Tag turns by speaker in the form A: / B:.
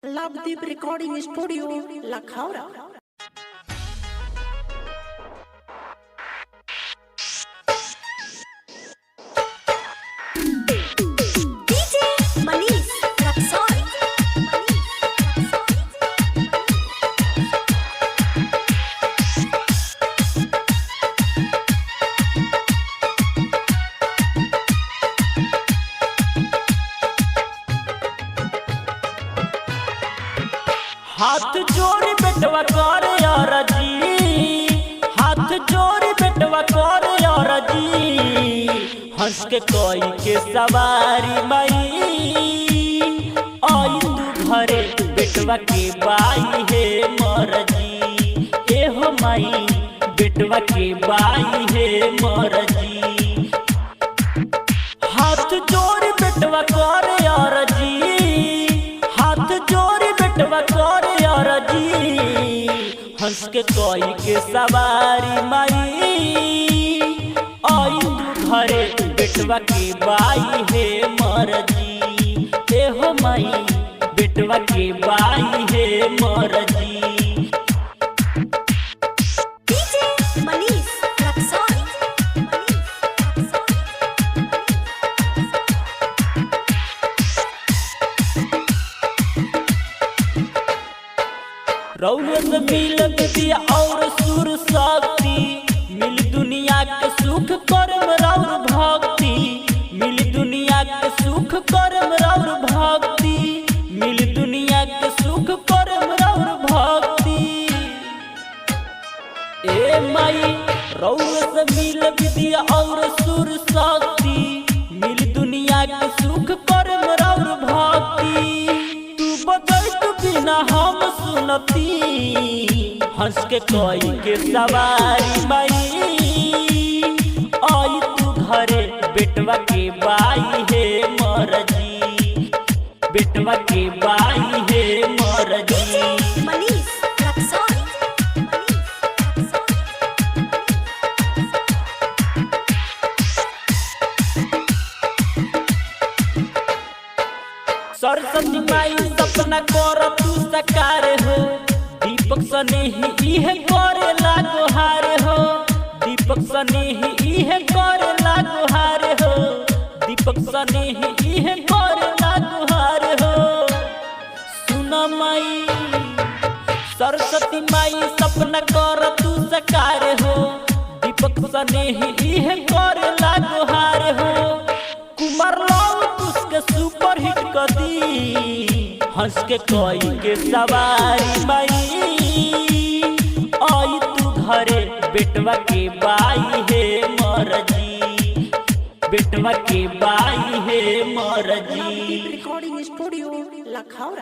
A: Labdeep Recording Studio, Lakhaura.
B: DJ Manish Raksol.
C: हाथ जोड़ बेटवा कर यार जी, हाथ जोड़ बेटवा कर यार जी, हंस के कोई के सवारी माई आई तू घरे बेटवा के बाई है मर जी, ए हो माई बेटवा के बाई है मर जी। हाथ जोड़ बेटवा कर यार जी, हाथ जोड़ बेटवा कर यार जी, हंस के कोई के सवारी माई आई तू घरे बेटवा के बाई है मर जी, ए हो माई बेटवा के बाई है मर जी।
B: DJ Manish Raksol.
C: रौनक मिलत दिया और सुर शक्ति, मिल दुनिया के सुख कर्म राउर भक्ति, मिल दुनिया के सुख कर्म राउर भक्ति, मिल दुनिया के सुख कर्म राउर भक्ति। ए माई रौनक मिलत दिया और सुर शक्ति, मिल दुनिया के सुख कर्म राउर भक्ति। तू बदल तू बिना हम सुनती, हंस के कोई के सवारी माई आई तू घरे बेटवा के बाई है मर जी, बेटवा के बाई है मर जी।
B: DJ Manish Raksol.
C: सरस्वती माई सपना कर तू साकार हो, दीपक सने ही इहे करे लागो हार हो, दीपक सने ही इहे करे लागो हार हो, दीपक सने ही इहे करे लागो हार हो। सुना माई सरस्वती माई सपना कर तू साकार हो, दीपक सने ही इहे करे लागो हार हो। कुमार लाल उसके सुपर हिट कर दी, हंस के कोई के सवारी माई आई तू घरे बेटवा के बाई है मर जी, बेटवा के बाई है मर जी।
A: Labdeep Recording Studio, Lakhaura.